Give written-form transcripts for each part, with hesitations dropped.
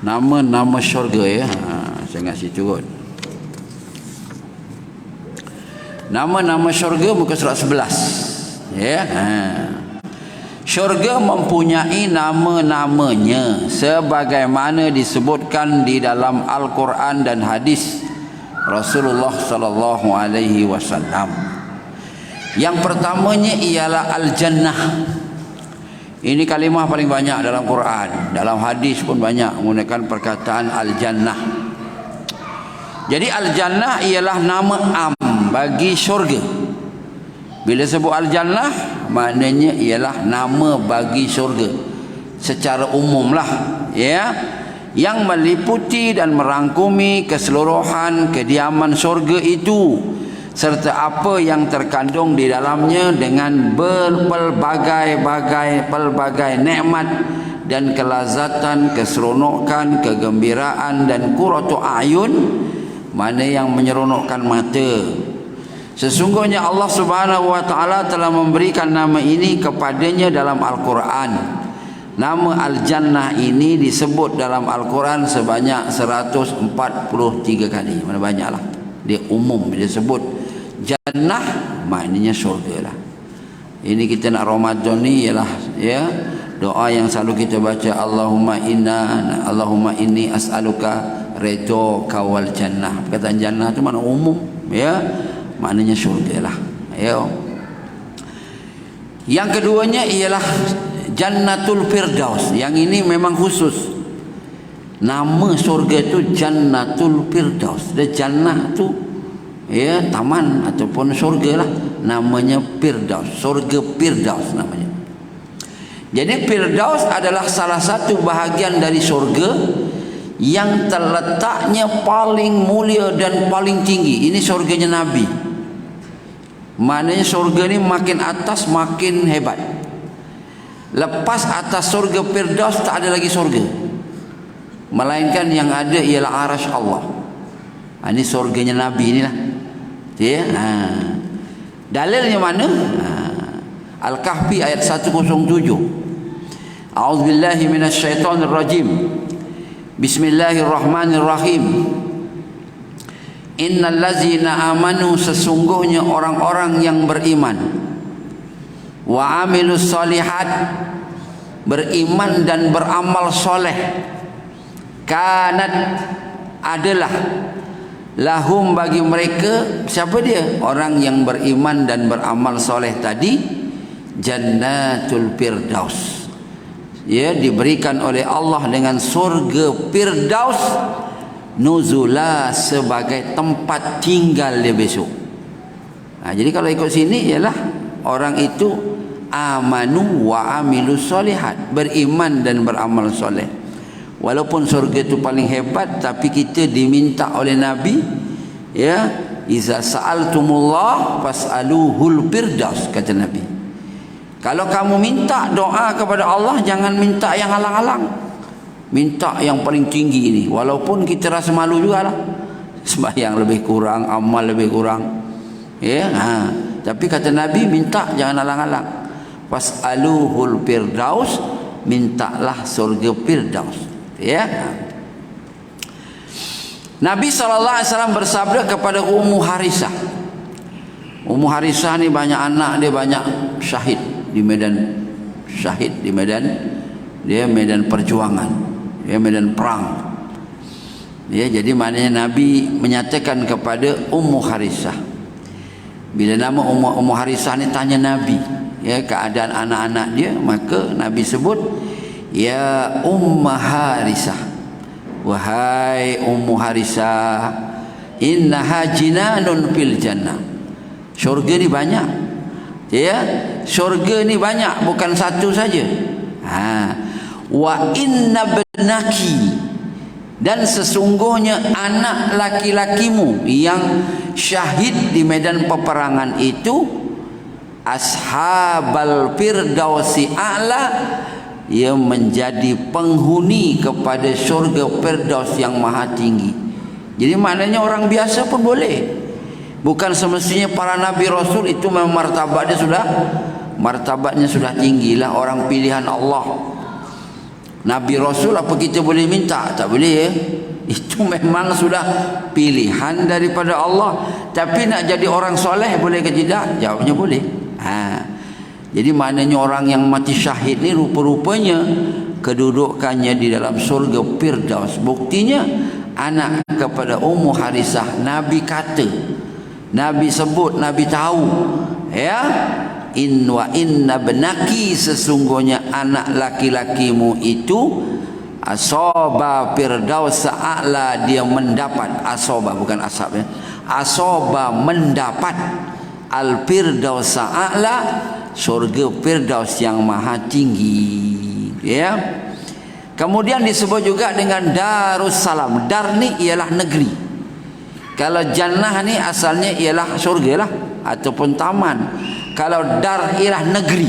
Nama-nama syurga ya. Saya ingat situ kot. Nama-nama syurga muka surat 11. Ya. Syurga mempunyai nama-namanya sebagaimana disebutkan di dalam Al-Quran dan hadis Rasulullah sallallahu alaihi wasallam. Yang pertamanya ialah Al-Jannah. Ini kalimah paling banyak dalam Quran. Dalam hadis pun banyak menggunakan perkataan Al-Jannah. Jadi Al-Jannah ialah nama am bagi syurga. Bila sebut Al-Jannah, maknanya ialah nama bagi syurga secara umum lah, ya, yang meliputi dan merangkumi keseluruhan kediaman syurga itu serta apa yang terkandung di dalamnya dengan pelbagai nikmat dan kelazatan, keseronokan, kegembiraan dan qurratu a'yun, mana yang menyeronokkan mata. Sesungguhnya Allah Subhanahu wa taala telah memberikan nama ini kepadanya dalam Al-Quran. Nama Al-Jannah ini disebut dalam Al-Quran sebanyak 143 kali. Mana banyaklah. Dia umum, dia sebut Jannah maknanya syurga lah. Ini kita nak Ramadan ni ialah, ya, doa yang selalu kita baca, Allahumma inni as'aluka ridhaka wal jannah. Perkataan jannah tu makna umum, ya, maknanya syurga lah, ya. Yang keduanya ialah Jannatul Firdaus. Yang ini memang khusus. Nama syurga tu Jannatul Firdaus. Dan jannah tu, ya, taman ataupun syurga lah. Namanya Firdaus. Syurga Firdaus namanya. Jadi Firdaus adalah salah satu bahagian dari syurga yang terletaknya paling mulia dan paling tinggi. Ini syurganya Nabi. Maknanya syurga ni makin atas makin hebat. Lepas atas syurga Firdaus tak ada lagi syurga, melainkan yang ada ialah arasy Allah. Ini syurganya Nabi inilah, ya. Dalilnya mana? Al-Kahfi ayat 107. A'udzubillahi minasyaitonirrajim. Bismillahirrahmanirrahim. Innal ladzina amanu, sesungguhnya orang-orang yang beriman, wa amilus solihat, beriman dan beramal soleh, kanat, adalah, lahum, bagi mereka. Siapa dia? Orang yang beriman dan beramal soleh tadi, Jannatul Firdaus, ya, diberikan oleh Allah dengan surga Firdaus, nuzula, sebagai tempat tinggal dia besok. Jadi kalau ikut sini ialah orang itu amanu wa amilus solihat, beriman dan beramal soleh. Walaupun surga itu paling hebat, tapi kita diminta oleh Nabi, ya, iza sa'altumullah fas'aluhul firdaus, kata Nabi. Kalau kamu minta doa kepada Allah, jangan minta yang halang-halang. Minta yang paling tinggi ini. Walaupun kita rasa malu jugalah. Sembahyang lebih kurang, amal lebih kurang. Ya, tapi kata Nabi, minta jangan halang-halang. Fas'aluhul firdaus, mintalah surga Firdaus. Ya. Nabi SAW bersabda kepada Ummu Harisah. Ummu Harisah ni banyak anak dia, banyak syahid di medan medan perjuangan, ya, medan perang. Ya, jadi maknanya Nabi menyatakan kepada Ummu Harisah. Bila nama Ummu Harisah ni tanya Nabi, ya, keadaan anak-anak dia, maka Nabi sebut, ya Ummu Harisah, wahai Ummu Harisah, innaha jinanun fil jannah. Syurga ni banyak, ya, syurga ni banyak, bukan satu saja. Wa inna ibnaki, dan sesungguhnya anak laki-lakimu yang syahid di medan peperangan itu, ashabal firdausi a'la, ia menjadi penghuni kepada syurga Firdaus yang maha tinggi. Jadi maknanya orang biasa pun boleh. Bukan semestinya para nabi rasul itu memang martabatnya sudah tinggilah, orang pilihan Allah. Nabi Rasul apa kita boleh minta? Tak boleh ya. Itu memang sudah pilihan daripada Allah. Tapi nak jadi orang soleh boleh ke tidak? Jawabnya boleh. Jadi maknanya orang yang mati syahid ni rupa-rupanya kedudukannya di dalam surga Firdaus. Buktinya anak kepada Ummu Harisah, Nabi kata, Nabi sebut, Nabi tahu, ya, inna benaki, sesungguhnya anak laki-lakimu itu asoba Firdaus a'la, dia mendapat, asoba bukan asab ya, asoba mendapat al Firdaus a'la, surga Firdaus yang maha tinggi, ya. Kemudian disebut juga dengan Darussalam. Dar ni ialah negeri. Kalau jannah ni asalnya ialah surga lah ataupun taman. Kalau dar ialah negeri.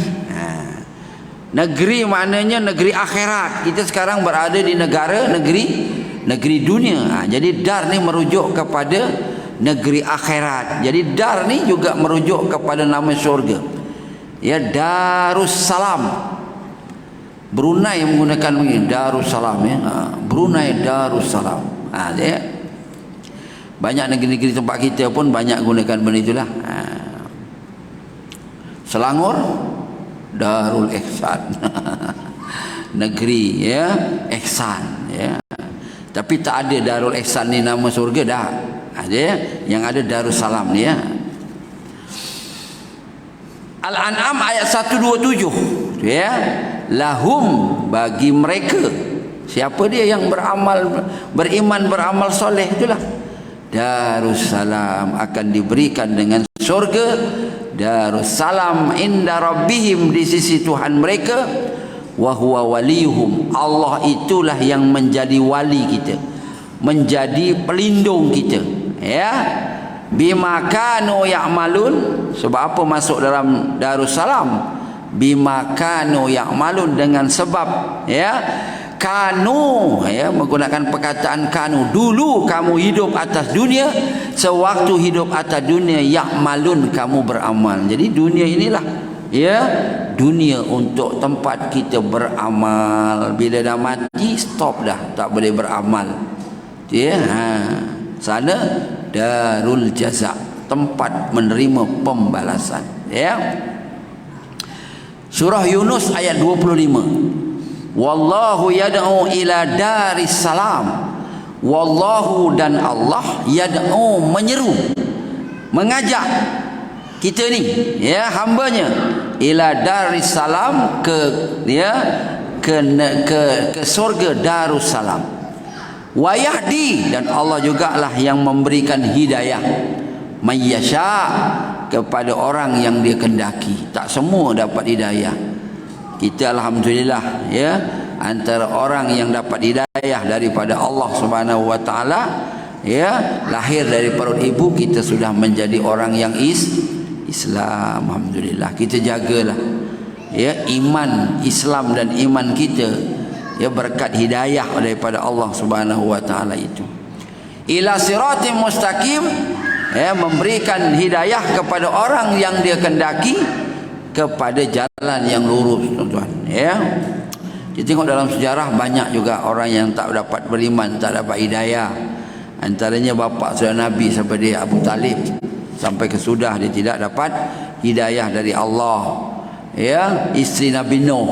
Negeri maknanya negeri akhirat. Kita sekarang berada di negeri dunia. Jadi dar ni merujuk kepada negeri akhirat. Jadi dar ni juga merujuk kepada nama surga. Ya, Darussalam. Brunei menggunakan begini, Darussalam ya. Brunei Darussalam. Ya. Banyak negeri-negeri tempat kita pun banyak gunakan benda itulah. Selangor Darul Ihsan. Negeri ya, ihsan ya. Tapi tak ada Darul Ihsan ni nama surga dah. Ya. Yang ada Darussalam ni ya. Al-An'am ayat 127 ya, lahum, bagi mereka. Siapa dia yang beriman beramal soleh itulah, Darussalam, akan diberikan dengan surga Darussalam inda rabbihim, di sisi Tuhan mereka, wa huwa waliyuhum, Allah itulah yang menjadi wali kita, menjadi pelindung kita ya. Bima kanu ya'malun, sebab apa masuk dalam Darussalam? Bima kanu ya'malun, dengan sebab ya, kanu ya, menggunakan perkataan kanu, dulu kamu hidup atas dunia, sewaktu hidup atas dunia, ya'malun, kamu beramal. Jadi dunia inilah ya, dunia untuk tempat kita beramal. Bila dah mati, stop dah, tak boleh beramal ya. Sana Darul Jaza, tempat menerima pembalasan ya. Surah Yunus ayat 25, wallahu yad'u ila Darissalam, wallahu, dan Allah, yad'u, menyeru, mengajak kita ni ya, hambanya, ila Darissalam, ke ya, ke surga Darussalam. Wa yahdi, dan Allah jugalah yang memberikan hidayah, mayyasha, kepada orang yang dia kendaki. Tak semua dapat hidayah. Kita alhamdulillah ya, antara orang yang dapat hidayah daripada Allah Subhanahu wa taala ya, lahir dari perut ibu kita sudah menjadi orang yang Islam. Alhamdulillah, kita jagalah ya iman Islam dan iman kita ya, berkat hidayah daripada Allah Subhanahu wa taala itu. Ila siratim mustaqim ya, memberikan hidayah kepada orang yang dia kendaki kepada jalan yang lurus, tuan-tuan ya. Kita tengok dalam sejarah banyak juga orang yang tak dapat beriman, tak dapat hidayah. Antaranya bapa saudara Nabi sampai dia Abu Talib, sampai kesudah dia tidak dapat hidayah dari Allah ya. Isteri Nabi Nuh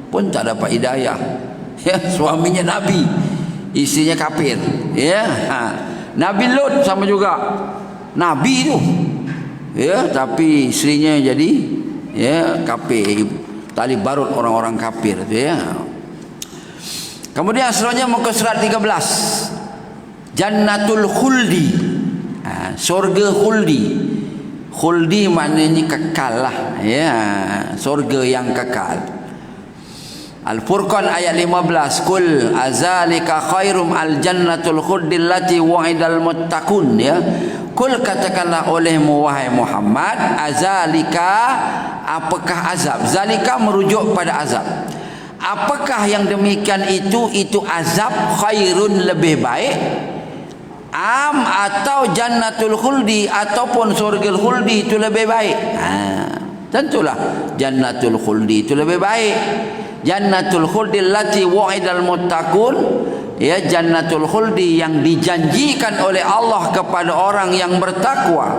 pun tak dapat hidayah ya, suaminya Nabi, istrinya kafir ya. Nabi Lut sama juga, Nabi tu ya, tapi istrinya jadi ya kafir, tali barut orang-orang kafir tu ya. Kemudian seterusnya muka surat 13, Jannatul Khuldi, surga khuldi. Khuldi maknanya kekal lah ya, surga yang kekal. Al-Furqan ayat 15, kul azalika khairum al-jannatul khuldi allati wa'idal muttaqun ya. Kul, katakanlah olehmu wahai Muhammad, azalika, apakah azab? Zalika merujuk pada azab. Apakah yang demikian itu azab khairun, lebih baik, atau jannatul khuldi, ataupun surgul khuldi itu lebih baik? Tentulah jannatul khuldi itu lebih baik. Jannatul khuldi allati wa'idal muttaqun, ya, jannatul khuldi yang dijanjikan oleh Allah kepada orang yang bertakwa.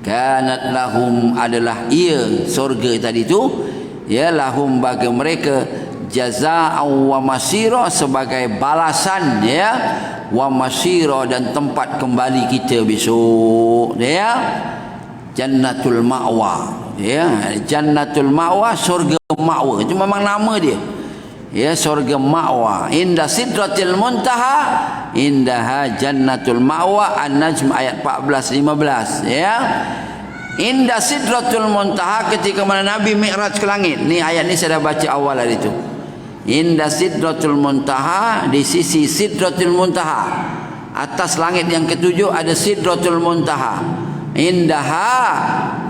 Kanat lahum, adalah ia surga tadi tu, ya, lahum bagi mereka, jazaa'u wa masira, sebagai balasan, ya, wa masira, dan tempat kembali kita besok, ya. Jannatul ma'wa, ya, jannatul ma'wa, surga ma'wa, itu memang nama dia, ya, surga ma'wa. Inda sidratil muntaha, indaha jannatul ma'wa. An-Najm ayat 14-15, ya. Inda sidratul muntaha, ketika mana Nabi mi'raj ke langit. Ni ayat ni saya dah baca awal hari tu. Inda sidratul muntaha, di sisi sidratul muntaha, atas langit yang ketujuh ada sidratul muntaha. Indaha,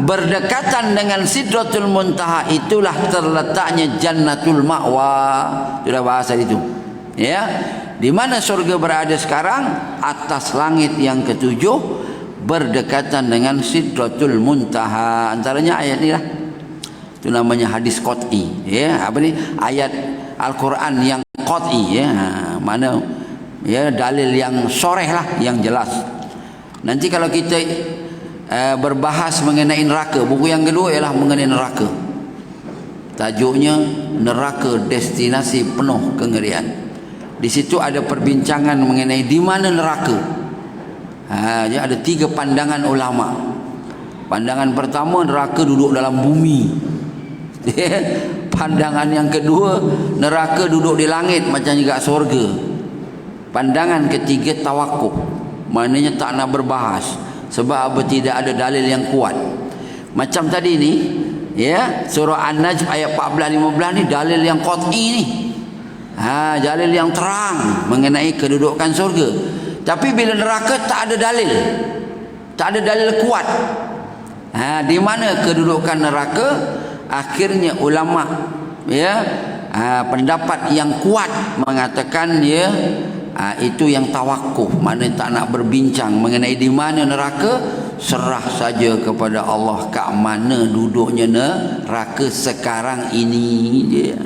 berdekatan dengan sidratul muntaha, itulah terletaknya jannatul ma'wa. Sudah bahasa itu, ya. Di mana surga berada sekarang? Atas langit yang ketujuh, berdekatan dengan sidratul muntaha. Antaranya ayat ni lah, itu namanya hadis qat'i, ya. Apa ni? Ayat Al-Quran yang qat'i, ya. Mana, ya, dalil yang soreh lah, yang jelas. Nanti kalau kita berbahas mengenai neraka, buku yang kedua ialah mengenai neraka. Tajuknya Neraka Destinasi Penuh Kengerian. Di situ ada perbincangan mengenai di mana neraka. Jadi ada 3 pandangan ulama. Pandangan pertama, neraka duduk dalam bumi. Pandangan yang kedua, neraka duduk di langit macam juga surga. Pandangan ketiga, tawakuf, maknanya tak nak berbahas. Sebab apa? Tidak ada dalil yang kuat. Macam tadi ni, ya, surah An-Najm ayat 14-15 ni dalil yang qat'i ni. Dalil yang terang mengenai kedudukan surga. Tapi bila neraka tak ada dalil. Tak ada dalil kuat. Di mana kedudukan neraka? Akhirnya ulama, ya, pendapat yang kuat mengatakan, ya, itu yang tawakuf, maknanya tak nak berbincang mengenai di mana neraka, serah saja kepada Allah kat mana duduknya neraka sekarang ini, dia.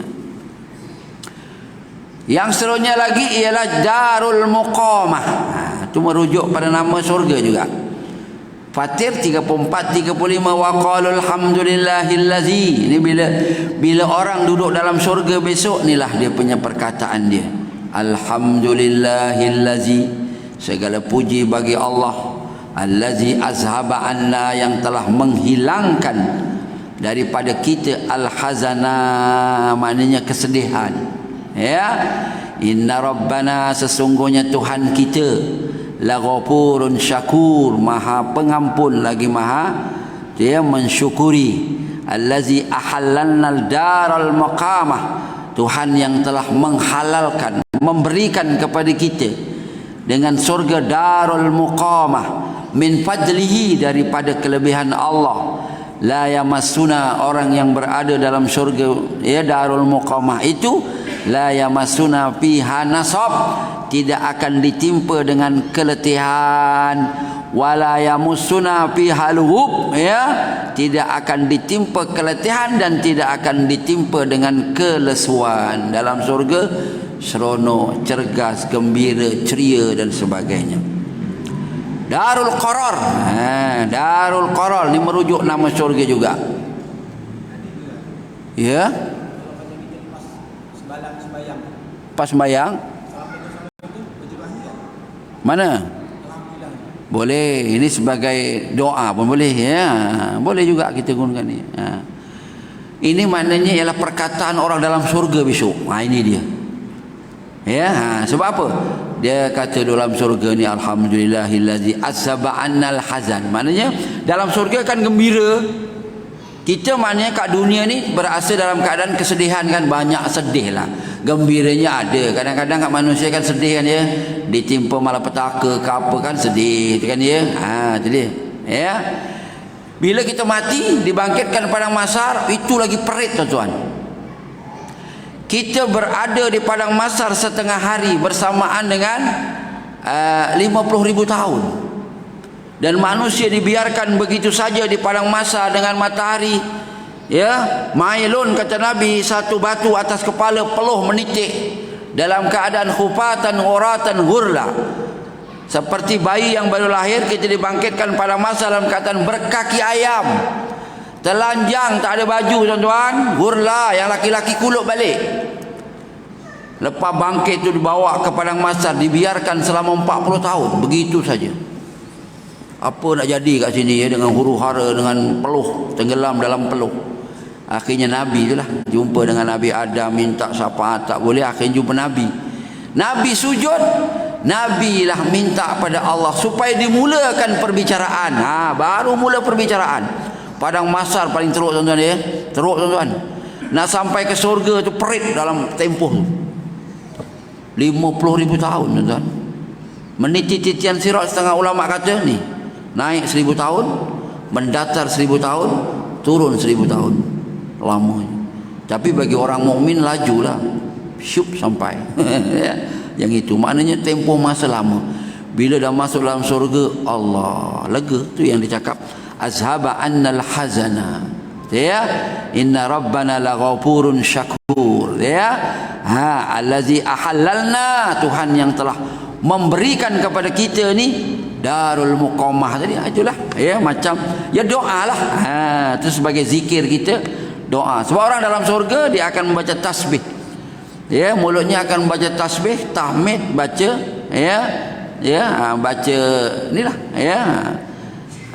Yang seterusnya lagi ialah Darul Muqamah. Itu merujuk pada nama surga juga. Fatir 34-35, wa qalu alhamdulillahillazi. Ini bila orang duduk dalam surga besok, inilah dia punya perkataan dia. Alhamdulillahillazi, segala puji bagi Allah, allazi azhaba anna, yang telah menghilangkan daripada kita alhazana, maknanya kesedihan, ya. Inna rabbana, sesungguhnya Tuhan kita, laghafurun syakur, maha pengampun lagi maha, dia mensyukuri. Allazi ahallana daral maqamah, Tuhan yang telah menghalalkan, memberikan kepada kita dengan surga Darul Muqamah, min fadlihi, daripada kelebihan Allah. La yamassuna, orang yang berada dalam surga, ya, Darul Muqamah itu, la yamassuna fiha nasab, tidak akan ditimpa dengan keletihan. Wala yamussuna fiha lughub, ya, tidak akan ditimpa keletihan dan tidak akan ditimpa dengan kelesuan. Dalam surga seronok, cergas, gembira, ceria dan sebagainya. Darul Qarar, Darul Qarar ni merujuk nama surga juga, ya. Pas sembahyang mana? Boleh, ini sebagai doa pun boleh, ya. Boleh juga kita gunakan ni. Ini maknanya ialah perkataan orang dalam surga besok. Ini dia. Ya, sebab apa? Dia kata dalam surga ni, alhamdulillahillazi azhaba annal hazan. Maknanya dalam surga kan gembira. Kita maknanya kat dunia ni berasa dalam keadaan kesedihan kan, banyak sedih lah. Gembiranya ada. Kadang-kadang kat manusia kan sedih kan, ya. Ditimpa malapetaka ke apa kan, sedih kan, ya. Itu dia. Ya. Bila kita mati, dibangkitkan padang mahsyar, itu lagi perit, tuan-tuan. Kita berada di padang mahsyar setengah hari bersamaan dengan 50,000 tahun. Dan manusia dibiarkan begitu saja di padang mahsyar dengan matahari Ya, mailun kata Nabi, satu batu atas kepala peluh menitik dalam keadaan khufatan uratan ghurla. Seperti bayi yang baru lahir kita dibangkitkan pada masa dalam keadaan berkaki ayam, telanjang, tak ada baju tuan-tuan, ghurla, yang laki-laki kuluk balik. Lepas bangkit itu dibawa ke padang mahsyar, dibiarkan selama 40 tahun begitu saja. Apa nak jadi kat sini ya, dengan huru-hara, dengan peluh, tenggelam dalam peluh. Akhirnya Nabi itulah jumpa dengan Nabi Adam, minta syafaat, tak boleh, akhirnya jumpa Nabi. Nabi sujud, Nabi lah minta pada Allah supaya dimulakan perbicaraan. Baru mula perbicaraan. Padang mahsyar paling teruk tuan-tuan ya, teruk tuan-tuan. Nak sampai ke surga tu perit dalam tempoh 50,000 tahun tuan-tuan. Meniti titian sirat, setengah ulama kata ni, naik 1000 tahun, mendatar 1000 tahun, turun 1000 tahun. Lamanya. Tapi bagi orang mukmin lajulah, syup sampai. Yang itu maknanya tempoh masa lama. Bila dah masuk dalam surga, Allah lega. Tu yang dicakap azhaba annal hazana. Ya, inna rabbana laghafurun syakur. Ya, allazi ahallalna, Tuhan yang telah memberikan kepada kita ni darul muqamah tadi. Itulah ya, macam ya doalah. Itu sebagai zikir kita, doa. Sebab orang dalam surga dia akan membaca tasbih. Ya, mulutnya akan membaca tasbih, tahmid, baca baca inilah ya.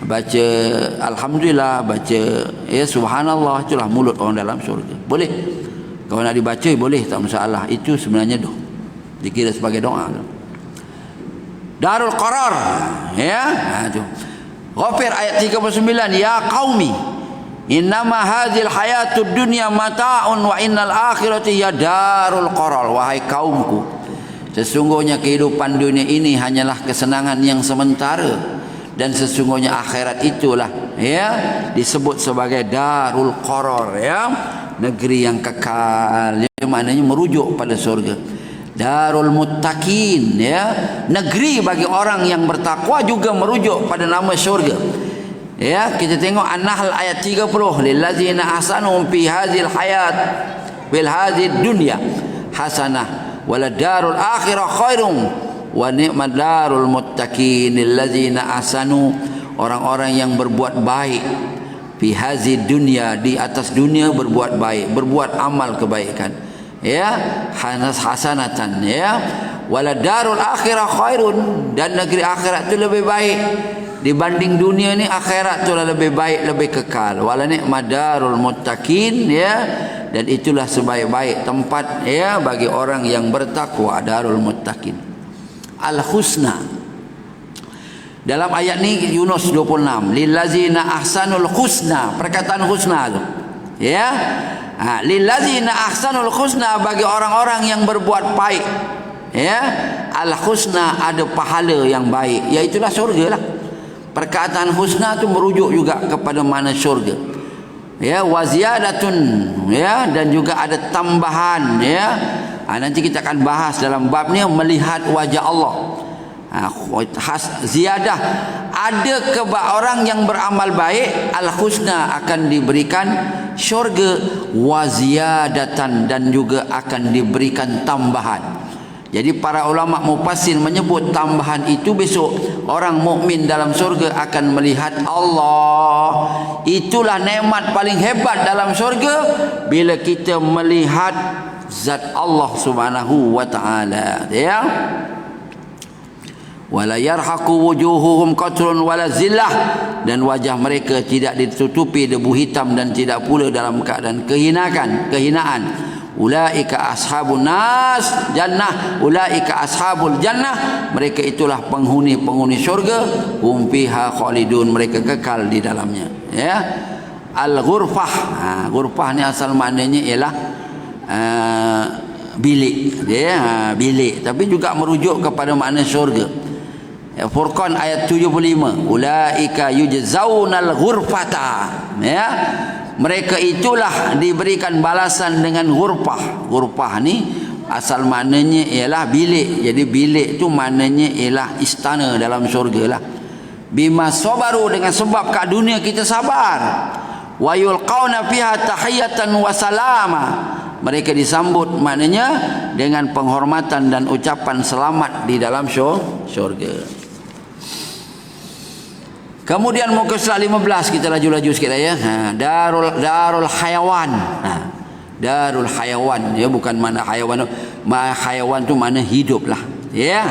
Baca alhamdulillah, baca ya subhanallah, itulah mulut orang dalam surga. Boleh. Kalau nak dibaca boleh, tak masalah. Itu sebenarnya doa. Dikira sebagai doa. Darul Qarar ya. Itu. Ghafir ayat 39, ya qaumi innama hadhil hayatud dunya mata'un wa innal akhirati ya darul qarar. Wahai kaumku, sesungguhnya kehidupan dunia ini hanyalah kesenangan yang sementara, dan sesungguhnya akhirat itulah ya disebut sebagai darul qarar ya, negeri yang kekal. Ya, maknanya merujuk pada surga. Darul muttaqin ya, negeri bagi orang yang bertakwa, juga merujuk pada nama surga. Ya, kita tengok An-Nahl ayat 30, lillazina ahsanu fi hadzal hayat bil hadzid dunya hasanah wala darul akhirah khairum wa ni'mat darul muttaqin. Lillazina ahsanu, orang-orang yang berbuat baik, fi hadzid dunya, di atas dunia berbuat baik, berbuat amal kebaikan ya, hasanatan ya, wala darul akhirah khairun, dan negeri akhirat itu lebih baik dibanding dunia ni. Akhirat tu lebih baik, lebih kekal. Wala ni'mat darul muttaqin ya, dan itulah sebaik-baik tempat ya bagi orang yang bertakwa, darul muttaqin. Al-husna dalam ayat ni Yunus 26, lillazina ahsanul husna, perkataan husna tu ya. Lillazina ahsanul husna, bagi orang-orang yang berbuat baik ya. Al-husna, ada pahala yang baik, iaitulah surga lah. Perkataan husna tu merujuk juga kepada mana syurga ya, waziyadatun ya, dan juga ada tambahan ya. Nanti kita akan bahas dalam babnya melihat wajah Allah. Ziyadah, ada kepada orang yang beramal baik, al-husna, akan diberikan syurga, waziyadatan, dan juga akan diberikan tambahan. Jadi para ulama mufassir menyebut tambahan itu besok orang mukmin dalam surga akan melihat Allah. Itulah nikmat paling hebat dalam surga, bila kita melihat zat Allah Subhanahu wa taala ya. Wala yarhaqu wujuhuhum qatrun wala zillah, dan wajah mereka tidak ditutupi debu hitam dan tidak pula dalam keadaan kehinaan. Ulaika ashabun nas jannah, ulaika ashabul jannah, mereka itulah penghuni syurga, hum fiha khalidun, mereka kekal di dalamnya ya. Al-ghurfah, ghurfah ni asal maknanya ialah bilik ya, bilik, tapi juga merujuk kepada makna syurga. Furqan ayat 75, ulaika yujzaunal ghurfata ya, mereka itulah diberikan balasan dengan ghurfah. Ghurfah ni asal maknanya ialah bilik. Jadi bilik tu maknanya ialah istana dalam syurga lah. Bima sabaru, dengan sebab kat dunia kita sabar. wa yulqauna fiha tahiyatan wa salama. Mereka disambut maknanya dengan penghormatan dan ucapan selamat di dalam syurga. Kemudian muka surat 15 kita laju-laju sikit ya. Darul hayawan. Darul hayawan ya, bukan mana hayawan. Hayawan tu mana hidup lah. Ya.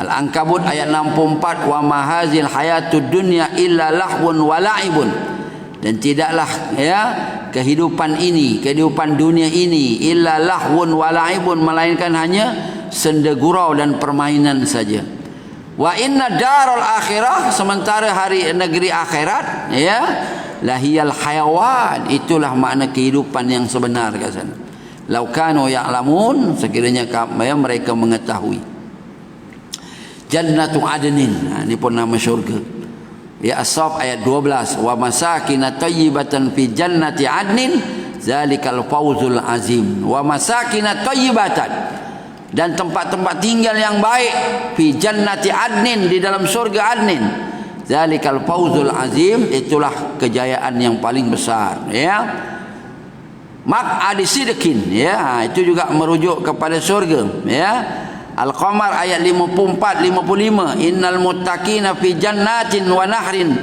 Al-Ankabut ayat 64, wa mahazil hayatud dunya illa lahwun wa la'ibun. Dan tidaklah ya kehidupan dunia ini illa lahwun wa la'ibun, melainkan hanya senda gurau dan permainan saja. Wa inna darul akhirah, sementara negeri akhirat ya, lahiyal hayawan, itulah makna kehidupan yang sebenar kat sana. Lau kanu ya'lamun, sekiranya mereka mengetahui. Jannatu adnin, ini pun nama syurga. Ya, As-Saff ayat 12, wa masakin tayyibatan fi jannati adnin zalikal fawzul azim. Wa masakin tayyibatan, dan tempat-tempat tinggal yang baik fi jannati adnin, di dalam surga adnin, zalikal fawzul azim, itulah kejayaan yang paling besar ya. Maq'adi sidqin ya, itu juga merujuk kepada surga ya. Al-Qamar ayat 54 55, innal muttaqina fi jannatin wa nahrin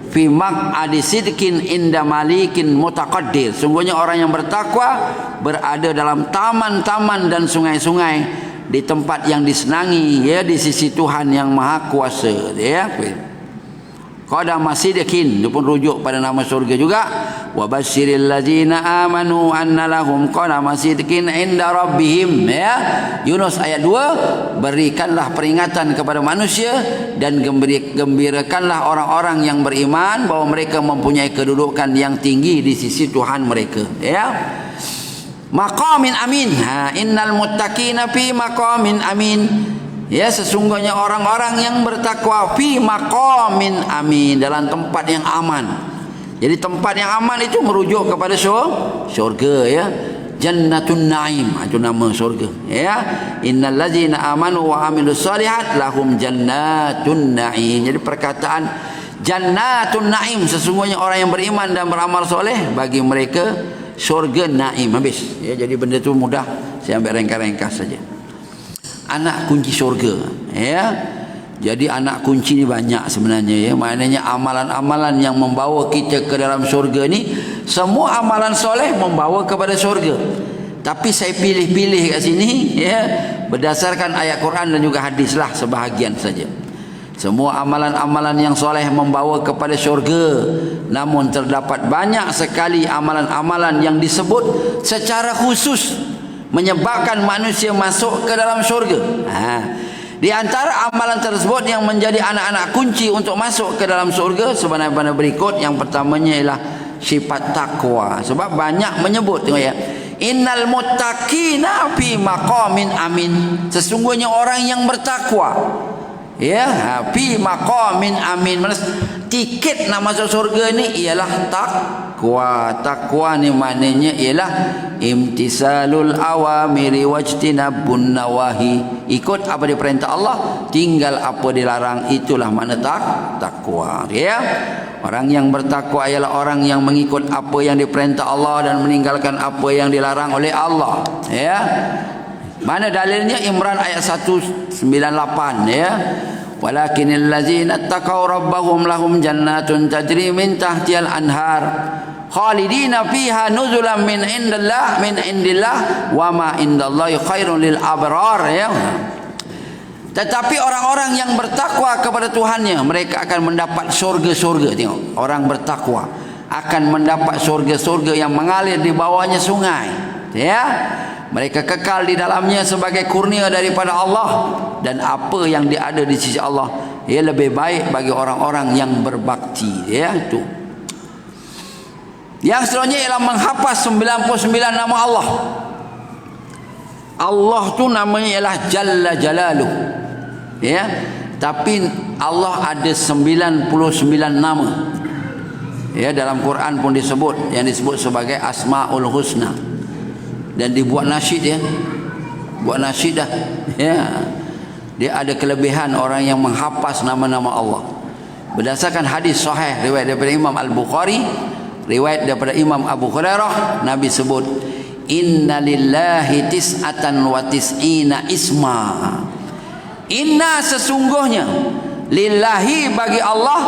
fi maq'adi sidqin inda malikin mutaqaddir. Sungguhnya orang yang bertakwa berada dalam taman-taman dan sungai-sungai di tempat yang disenangi ya, di sisi Tuhan yang Maha Kuasa ya. Qadama sidqin, itu pun rujuk pada nama surga juga. Wa basyiril ladzina amanu anna lahum qadama sidqin inda rabbihim ya. Yunus ayat 2, berikanlah peringatan kepada manusia dan gembirakanlah orang-orang yang beriman bahwa mereka mempunyai kedudukan yang tinggi di sisi Tuhan mereka ya. Maqamin amin, innal muttaqina fi maqamin amin ya, sesungguhnya orang-orang yang bertakwa fi maqamin amin, dalam tempat yang aman. Jadi tempat yang aman itu merujuk kepada syurga ya. Jannatun Naim, itu nama syurga ya. Innal ladzina amanu wa amilus solihat lahum jannatun naim. Jadi perkataan Jannatun Naim, sesungguhnya orang yang beriman dan beramal soleh bagi mereka syurga naim. Habis ya, jadi benda tu mudah, saya ambil ringkas-ringkas saja. Anak kunci syurga ya. Jadi anak kunci ni banyak sebenarnya ya. Maknanya amalan-amalan yang membawa kita ke dalam syurga ni, semua amalan soleh membawa kepada syurga. Tapi saya pilih-pilih kat sini ya, berdasarkan ayat Quran dan juga hadis lah sebahagian saja. Semua amalan-amalan yang soleh membawa kepada syurga, namun terdapat banyak sekali amalan-amalan yang disebut secara khusus menyebabkan manusia masuk ke dalam syurga. Di antara amalan tersebut yang menjadi anak-anak kunci untuk masuk ke dalam syurga sebenarnya berikut. Yang pertamanya ialah sifat takwa. Sebab banyak menyebut ya, innal muttaqina fi maqamin amin, sesungguhnya orang yang bertakwa ya, fi maqamin amin. Tiket nak masuk surga ni ialah takwa. Takwa ni maknanya ialah imtisalul awamiri wajtinabun nawahi, ikut apa diperintah Allah, tinggal apa dilarang, itulah makna takwa ya. Orang yang bertakwa ialah orang yang mengikut apa yang diperintah Allah dan meninggalkan apa yang dilarang oleh Allah ya. Mana dalilnya? Imran ayat 198 ya. Walakinil ladzina taqaw rabbahum lahum jannatun tajri min tahtihal anhar khalidina fiha nuzulan min indillah wa ma indallahi khairun lil abrar ya. Tetapi orang-orang yang bertakwa kepada Tuhannya, mereka akan mendapat surga-surga. Tengok, orang bertakwa akan mendapat surga-surga yang mengalir di bawahnya sungai ya. Mereka kekal di dalamnya sebagai kurnia daripada Allah, dan apa yang ada di sisi Allah ia lebih baik bagi orang-orang yang berbakti ya. Itu yang seterusnya ialah menghafaz 99 nama Allah. Allah tu namanya ialah Jalla Jalaluh ya. Tapi Allah ada 99 nama ya. Dalam Quran pun disebut, yang disebut sebagai Asmaul Husna. Dan dibuat nasyid ya, buat nasyid dah ya. Dia ada kelebihan orang yang menghafaz nama-nama Allah. Berdasarkan hadis sahih riwayat daripada Imam Al-Bukhari, Riwayat daripada Imam Abu Hurairah, Nabi sebut, inna lillahi tis'atan wa tis'ina isma. Inna sesungguhnya, lillahi bagi Allah,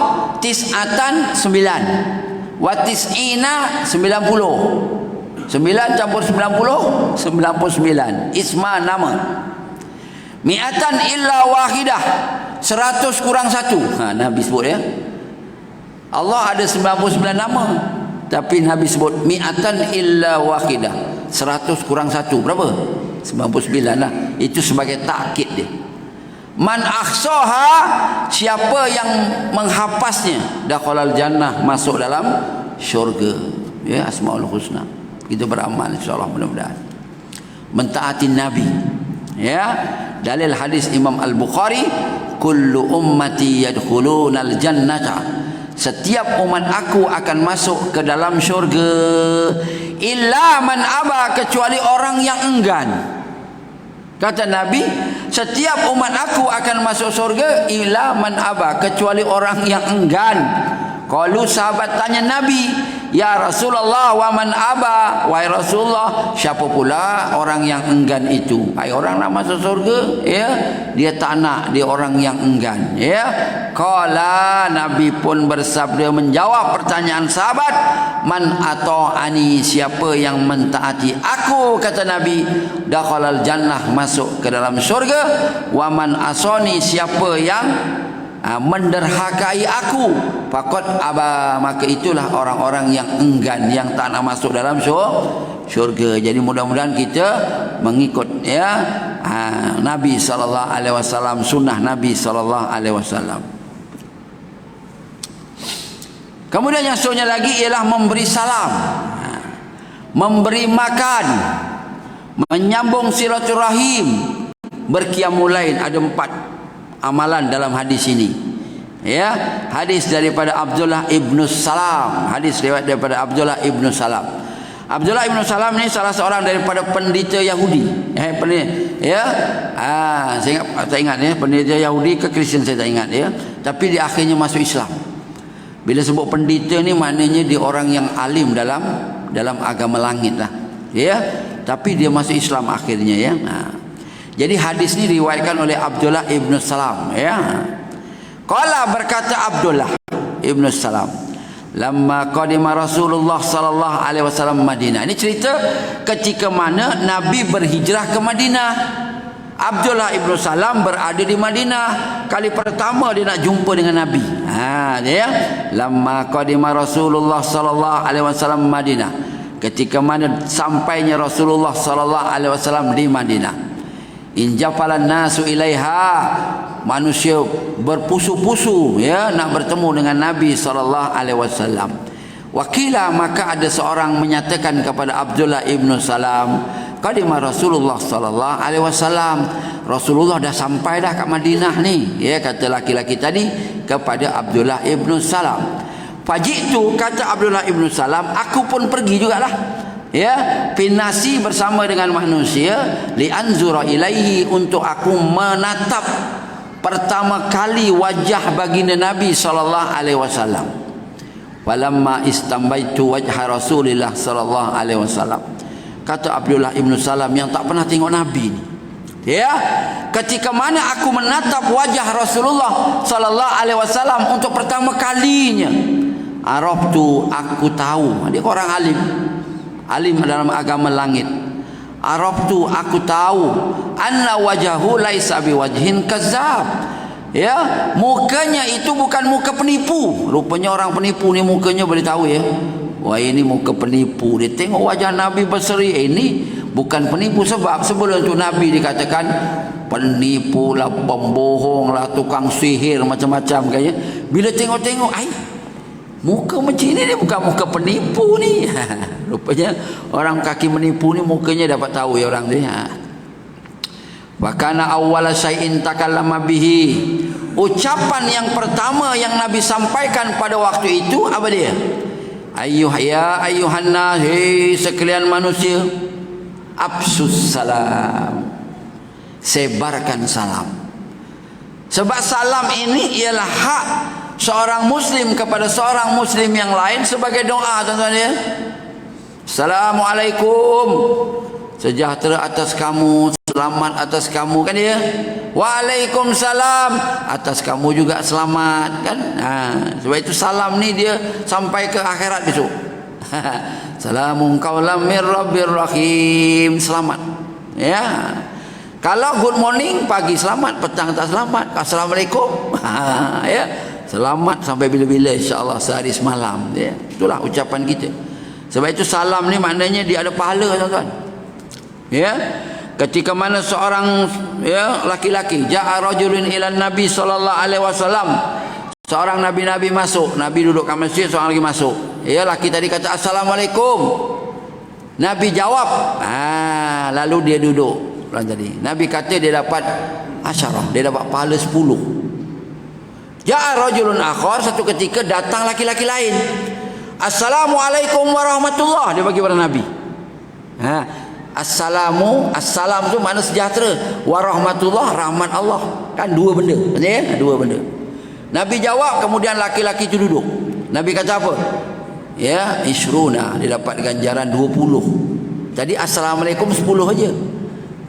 tis'atan 9, wa tis'ina 90. 9 campur 90, 99. Isma nama. Mi'atan illa wahidah, 100 kurang 1. Nabi sebut ya. Allah ada 99 nama, tapi Nabi sebut mi'atan illa wahidah, 100 kurang 1. Berapa? 99 lah. Itu sebagai takkid dia. Man akhsaha, siapa yang menghafaznya, dakhalal jannah, masuk dalam syurga. Ya, Asmaul Husna. Kita beramal insyaallah, mudah-mudahan mentaati Nabi. Ya, dalil hadis Imam Al-Bukhari, kullu ummati yadkhulunal jannata, setiap umat aku akan masuk ke dalam syurga, illa man aba, kecuali orang yang enggan. Kata Nabi, setiap umat aku akan masuk surga, illa man aba, kecuali orang yang enggan. Kalau sahabat tanya Nabi, ya Rasulullah, wa man aba, wahai Rasulullah, siapa pula orang yang enggan itu? Hai, orang nak masuk surga, ya, dia tak nak, dia orang yang enggan, ya. Qala, Nabi pun bersabda menjawab pertanyaan sahabat, man ata'ani, siapa yang mentaati aku, kata Nabi, dakhalal jannah, masuk ke dalam surga. Wa man asani, siapa yang menderhakai aku, faqad aba, maka itulah orang-orang yang enggan, yang tak nak masuk dalam syurga. Jadi mudah-mudahan kita mengikut ya Nabi sallallahu alaihi wasallam, sunnah Nabi sallallahu alaihi wasallam. Kemudian yang seterusnya lagi ialah memberi salam, memberi makan, menyambung silaturahim, berqiyamul lail. Ada 4 amalan dalam hadis ini. Ya, hadis daripada Abdullah ibnu Salam, hadis riwayat daripada Abdullah ibnu Salam. Abdullah ibnu Salam ini salah seorang daripada pendeta Yahudi. Ya, saya ingat ya, pendeta Yahudi ke Kristian saya tak ingat ya. Tapi di akhirnya masuk Islam. Bila sebut pendeta ni maknanya dia orang yang alim dalam agama langit lah. Ya, tapi dia masuk Islam akhirnya ya. Jadi hadis ni diriwayatkan oleh Abdullah ibnu Salam ya. Qala, berkata Abdullah ibnu Salam, lamma qadima Rasulullah sallallahu alaihi wasallam Madinah. Ini cerita ketika mana Nabi berhijrah ke Madinah. Abdullah ibnu Salam berada di Madinah. Kali pertama dia nak jumpa dengan Nabi. Dia lamma qadima Rasulullah sallallahu alaihi wasallam Madinah. Ketika mana sampainya Rasulullah sallallahu alaihi wasallam di Madinah. Injafalan nasu ilaiha, manusia berpusu-pusu ya nak bertemu dengan Nabi sallallahu alaihi wasallam. Wakila, maka ada seorang menyatakan kepada Abdullah ibnu Salam, qadima Rasulullah sallallahu alaihi wasallam, Rasulullah dah sampai dah kat Madinah ni. Ya, kata laki-laki tadi kepada Abdullah ibnu Salam. Fajitu, kata Abdullah ibnu Salam, aku pun pergi jugalah. Ya, pinasi bersama dengan manusia, li anzura ilaihi, untuk aku menatap pertama kali wajah baginda Nabi sallallahu alaihi wasallam. Walamma istambaitu wajha Rasulillah sallallahu alaihi wasallam, kata Abdullah ibnu Salam yang tak pernah tengok Nabi ni. Ya, ketika mana aku menatap wajah Rasulullah sallallahu alaihi wasallam untuk pertama kalinya, araftu, aku tahu, dia orang alim dalam agama langit. Araftu, aku tahu, anna wajahu laisa biwajhin kazzab. Ya, mukanya itu bukan muka penipu. Rupanya orang penipu ni mukanya boleh tahu ya. Wah, ini muka penipu. Dia tengok wajah Nabi berseri, ini bukan penipu. Sebab sebelum itu Nabi dikatakan penipu lah, pembohong lah, tukang sihir, macam-macam kayaknya. Bila tengok-tengok, muka macam ini dia bukan muka penipu ni. Rupanya orang kaki menipu ni mukanya dapat tahu ya orang tu. Wa kana awwala syai'in takallama bihi, ucapan yang pertama yang Nabi sampaikan pada waktu itu apa dia? Ayuhan nas, hei sekalian manusia, absus salam, sebarkan salam. Sebab salam ini ialah hak seorang muslim kepada seorang muslim yang lain sebagai doa, tuan-tuan ya. Assalamualaikum, sejahtera atas kamu, selamat atas kamu, kan ya. Waalaikumsalam, atas kamu juga selamat, kan. Sebab itu salam ni dia sampai ke akhirat besok. Salamun qaulam mir rabbir rahim, selamat ya. Kalau good morning pagi selamat, petang tak selamat, assalamualaikum ya, selamat sampai bila-bila, insya-Allah sehari semalam ya. Itulah ucapan kita. Sebab itu salam ni maknanya dia ada pahala, tuan-tuan ya. Ketika mana seorang ya laki-laki, ja'a rajulun ilan nabi sallallahu alaihi wasallam, seorang nabi-nabi masuk, nabi duduk kat masjid, seorang lagi masuk ya. Laki tadi kata assalamualaikum, nabi jawab, lalu dia duduk. Tadi nabi kata dia dapat asyarah, dia dapat pahala 10. Ja'a rajulun akhar, satu ketika datang laki-laki lain, assalamualaikum warahmatullah, dia bagi pada nabi. Assalam tu makna sejahtera, warahmatullah rahmat Allah, kan dua benda ya, dua benda. Nabi jawab, kemudian laki-laki itu duduk. Nabi kata apa? Ya, isruna, dia dapat ganjaran 20. Jadi assalamualaikum 10 aja.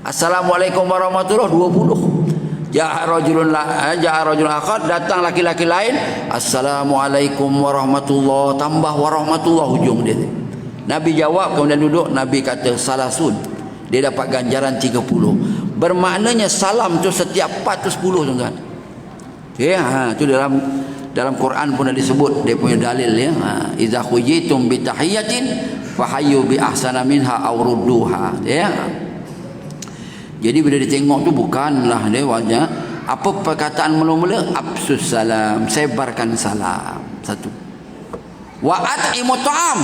Assalamualaikum warahmatullah 20. Ja'a rajulun akhar, datang laki-laki lain, assalamualaikum warahmatullah, tambah warahmatullah hujung dia. Nabi jawab, kemudian duduk. Nabi kata salasun, dia dapat ganjaran 30. Bermaknanya salam tu setiap 4 tu 10, tuan-tuan. Ya, itu dalam Quran pun ada disebut, dia punya dalil ya. Idza hujitum bi tahiyatin fahayyu bi ahsana minha aw rudduha ya. Jadi bila ditengok tu bukanlah dia wajah apa perkataan mula-mula, absus salam, sebarkan salam. Satu. Wa at'imut ta'am.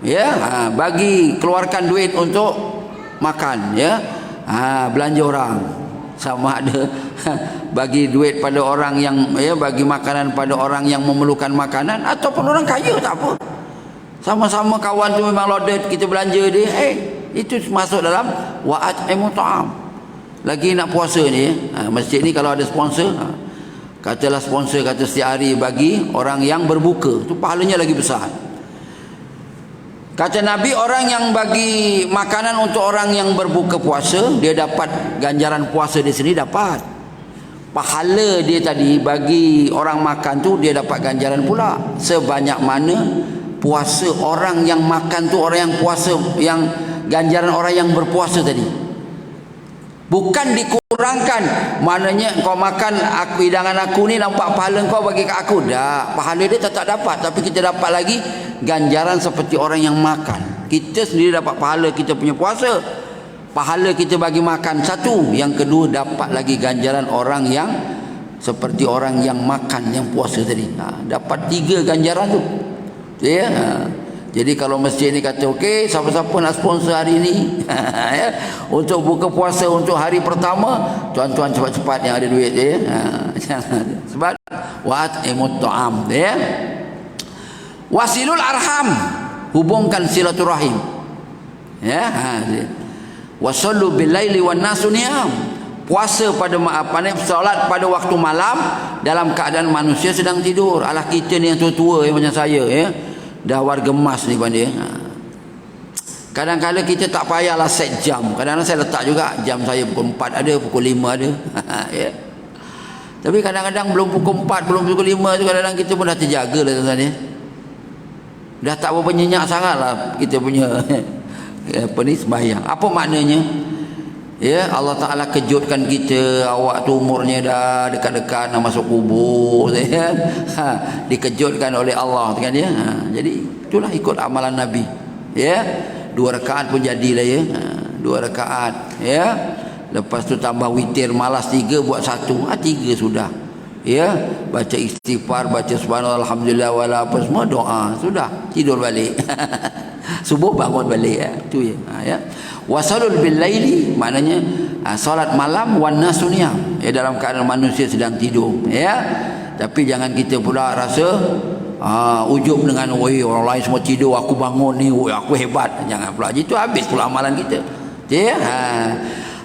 Ya, bagi keluarkan duit untuk makan ya. Belanja orang, sama ada bagi duit pada orang yang ya, bagi makanan pada orang yang memerlukan makanan, ataupun orang kaya tak apa. Sama-sama kawan tu memang loaded, kita belanja dia, itu masuk dalam wa'at ta'am. Lagi nak puasa ni, masjid ni kalau ada sponsor, katalah sponsor kata setiap hari bagi orang yang berbuka, tu pahalanya lagi besar. Kata Nabi, orang yang bagi makanan untuk orang yang berbuka puasa, dia dapat ganjaran puasa di sini, dapat pahala dia tadi bagi orang makan tu, dia dapat ganjaran pula sebanyak mana puasa orang yang makan tu, orang yang puasa, yang ganjaran orang yang berpuasa tadi. Bukan dikurangkan, maknanya kau makan aku, hidangan aku ni, nampak pahala kau bagi kat aku, dah pahala dia tetap dapat, tapi kita dapat lagi ganjaran seperti orang yang makan. Kita sendiri dapat pahala kita punya puasa, pahala kita bagi makan satu, yang kedua dapat lagi ganjaran orang yang seperti orang yang makan, yang puasa tadi. Dapat 3 ganjaran tu ya. Jadi kalau masjid ni kata okey, siapa-siapa nak sponsor hari ni ya, untuk buka puasa untuk hari pertama, tuan-tuan cepat-cepat yang ada duit ya. Sebab wa'at'imut ta'am ya. Wasilul arham, hubungkan silaturahim ya. Wasallu bil laili wan nasu niyam, puasa pada solat pada waktu malam dalam keadaan manusia sedang tidur. Alah, kita ni yang tua-tua yang macam saya ya, dah warga emas ni pandai. Kadang-kadang kita tak payahlah set jam. Kadang-kadang saya letak juga jam saya pukul 4 ada, pukul 5 ada ya. Tapi kadang-kadang belum pukul 4, belum pukul 5 tu, kadang-kadang kita pun dah terjaga lah, tuan-tuan ya. Dah tak berapa nyenyak sangat lah kita punya apa ni, sembahyang. Apa maknanya ya? Allah Ta'ala kejutkan kita, awak tu umurnya dah dekat-dekat nak masuk kubur ya. Dikejutkan oleh Allah kan ya. Jadi itulah ikut amalan Nabi ya. 2 rakaat pun jadilah ya. 2 rakaat ya. Lepas tu tambah witir, malas 3 buat 1, 3 sudah ya. Baca istighfar, baca subhanallah, alhamdulillah, wala apa semua, doa, sudah tidur balik. Subuh bangun balik ya. Itu ya. Wasalul bil laili, maknanya solat malam, wan nasu niyam ya, dalam keadaan manusia sedang tidur ya. Tapi jangan kita pula rasa ujub dengan orang lain semua tidur, aku bangun ni, aku hebat. Jangan pula, itu habis pula amalan kita ya.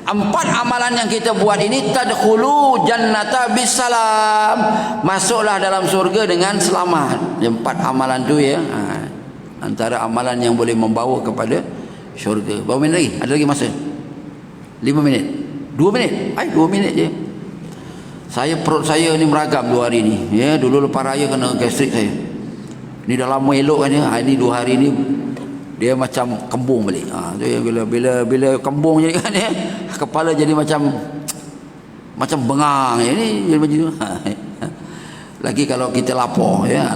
Empat amalan yang kita buat ini, tadkhulu jannata bisalam, masuklah dalam surga dengan selamat. Empat amalan tu ya, antara amalan yang boleh membawa kepada syurga. Berapa minit lagi? Ada lagi masa? 5 minit? 2 minit? 2 minit je. Perut saya ni meragam 2 hari ni ya. Dulu lepas raya kena gastrik saya. Ni dah lama elok kan ya. Ini 2 hari ni dia macam kembung balik. Tu yang bila kembung jadi kan ya, kepala jadi macam bengang ya, ni jadi macam tu. Lagi kalau kita lapar ya,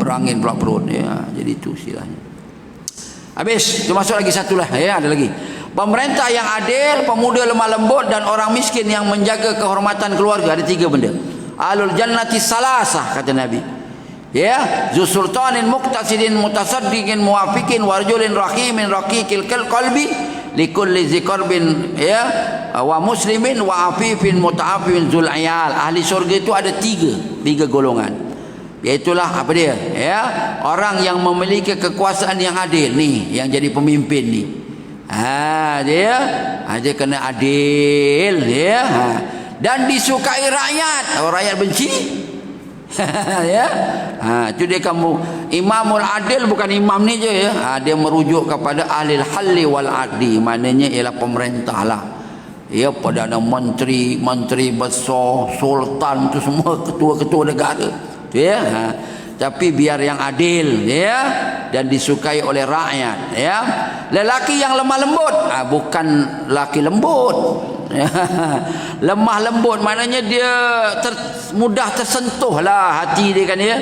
berangin pula perut ya. Jadi itu istilahnya. Habis, tu masuk lagi satu lah ya, ada lagi. Pemerintah yang adil, pemuda lemah lembut dan orang miskin yang menjaga kehormatan keluarga. Ada 3 benda. Alul jannati salasah kata Nabi. Ya, zu sultanin muqtasidin mutasaddiqin muwafiqin warjulin rahimin raqiqil qalbi likulli ziqarbin ya wa muslimin wa afifin mutaafifin zul ayal. Ahli syurga itu ada 3 golongan. Iaitulah apa dia? Ya, orang yang memiliki kekuasaan yang adil ni, yang jadi pemimpin ni. Dia kena adil ya. Dan disukai rakyat. Kalau rakyat benci ya, itu dia kamu imamul adil, bukan imam ni je ya. Dia merujuk kepada ahlil halli wal adli, maknanya ialah pemerintah lah ya, perdana menteri, menteri besar, sultan, tu semua ketua-ketua negara tu ya. Tapi biar yang adil ya, dan disukai oleh rakyat ya. Lelaki yang lemah lembut, bukan laki lembut ya. Lemah lembut maknanya dia mudah tersentuh lah hati dia kan ya,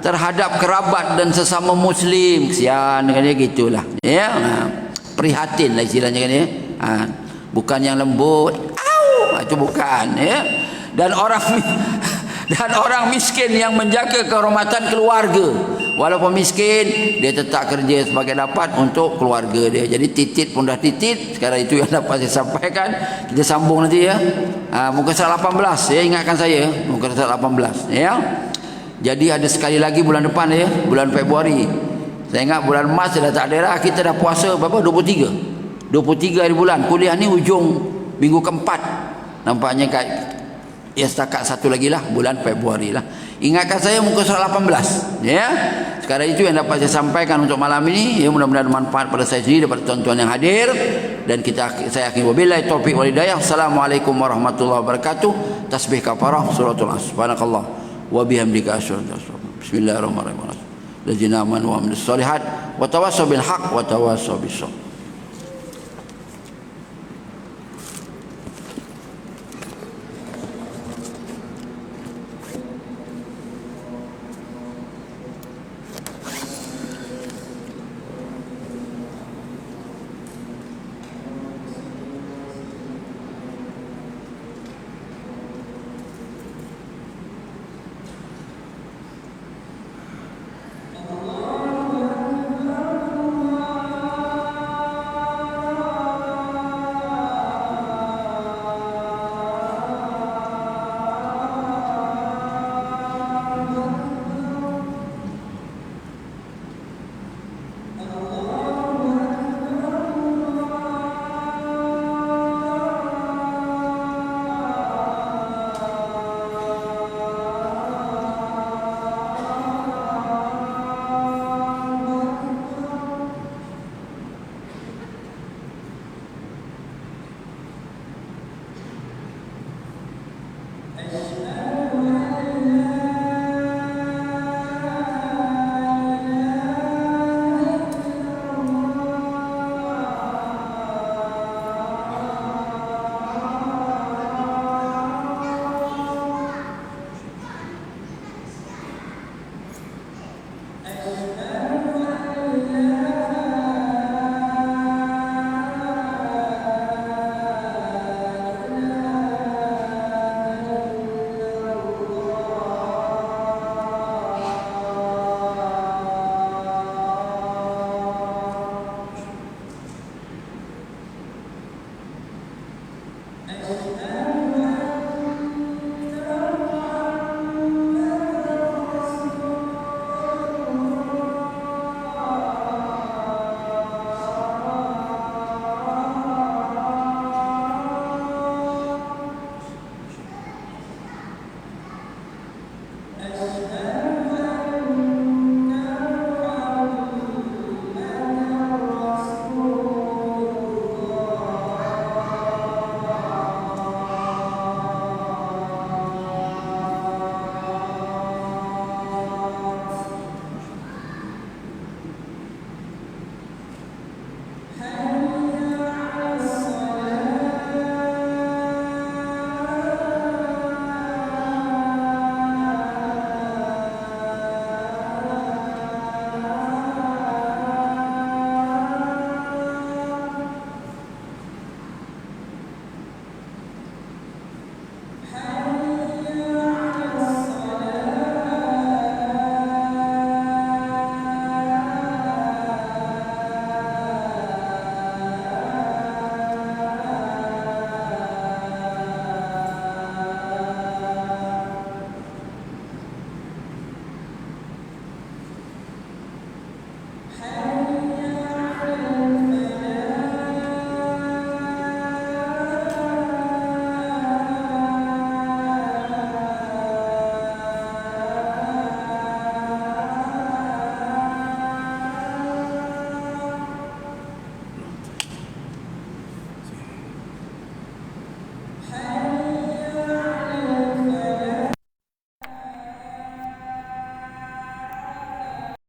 terhadap kerabat dan sesama muslim. Kesian kan ya, gitulah ya. Prihatin lah istilahnya kan ya. Bukan yang lembut, itu bukan ya. Dan orang miskin yang menjaga kehormatan keluarga. Walaupun miskin, dia tetap kerja sebagai dapat untuk keluarga dia. Jadi titit pun dah titit. Sekarang itu yang dapat saya sampaikan. Kita sambung nanti ya. Muka surat 18 ya, ingatkan saya muka surat 18 ya. Jadi ada sekali lagi bulan depan ya, bulan Februari. Saya ingat bulan Mac dah tak ada dah. Kita dah puasa berapa? 23 hari bulan. Kuliah ni ujung minggu keempat. Nampaknya ya setakat satu lagi lah, bulan Februari lah. Ingatkan saya muka surat 18 ya. Sekarang itu yang dapat saya sampaikan untuk malam ini ya, mudah-mudahan manfaat pada saya sendiri, daripada tuan-tuan yang hadir. Dan saya akhiri wabillahi taufiq wal hidayah. Assalamualaikum warahmatullahi wabarakatuh. Tasbih kafarah suratul As. Subhanakallah wa bihamdika asyhadu an la ilaha illa anta. Bismillahirrahmanirrahim. Ladzina amanu wa amilus solihat wa tawassaw bil haqq wa tawassaw bis sabr.